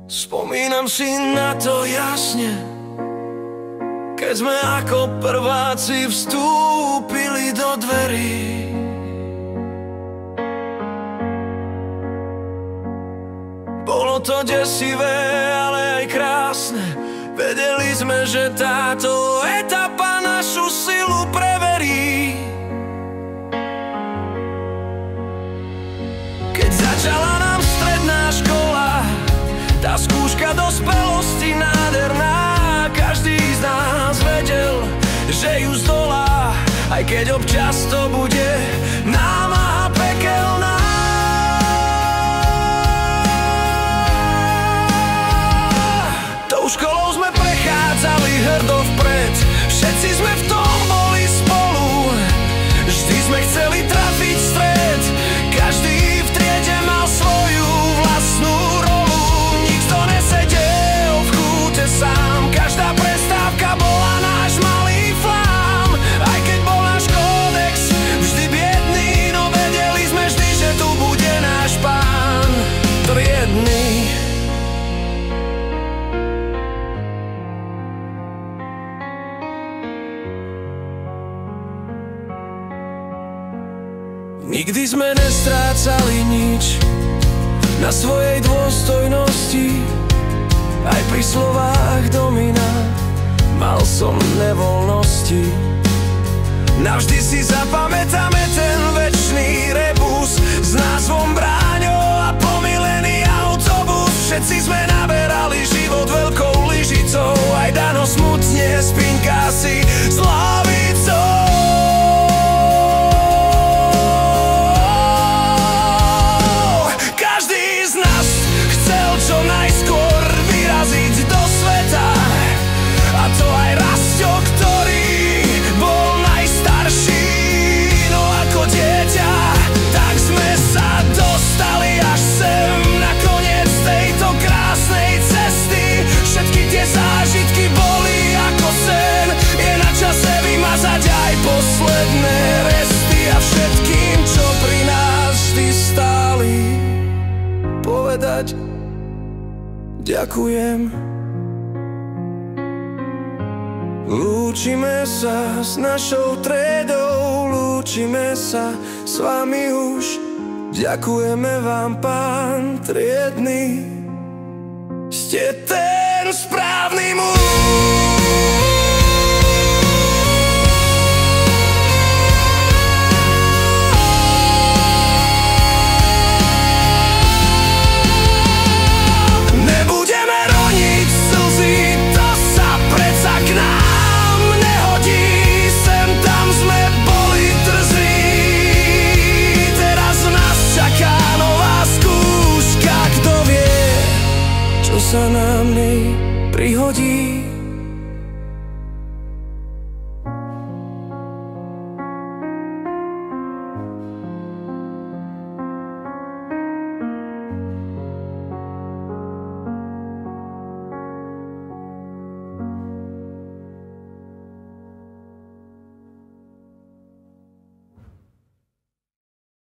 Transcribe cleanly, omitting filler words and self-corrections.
Spomínam si na to jasne, keď sme ako prváci vstúpili do dverí. Bolo to desivé, ale aj krásne. Vedeli sme, že táto etapa našu silu preverí. Keď začala nám stredná škola, tá skúška dospelosti nádherná, každý z nás vedel, že ju zdolá, aj keď občas to bude námaha pekelná. Tou školou sme prechádzali hrdo vpred, všetci sme v tom boli spolu, vždy sme chceli trafiť stred, každý v triede mal svoju vlastnú rolu, nikto nesedel v kúte sám, každá prestávka bola náš malý flám, aj keď bol náš kódex vždy biedný, no vedeli sme vždy, že tu bude náš pán triedny. Nikdy sme nestrácali nič na svojej dôstojnosti, aj pri slovách domina mal som nevoľnosti. Navždy si zapamätáme ten večný rebus s názvom Bráňo a pomilený autobus. Všetci sme naberali život veľkou lyžicou, aj Dano smutne spinká si s lavicou. Čo najskôr vyraziť do sveta, a to aj Rasťo, ktorý bol najstarší. No ako dieťa, tak sme sa dostali až sem, na koniec tejto krásnej cesty. Všetky tie zážitky boli ako sen, je na čase vymazať aj posledné resty a všetkým, čo pri nás vždy stáli, povedať ďakujem. Lúčime sa s našou trédou, lúčime sa s vami už. Ďakujeme vám, pán triedny, ste ten správny muž. Sa nám nej prihodí.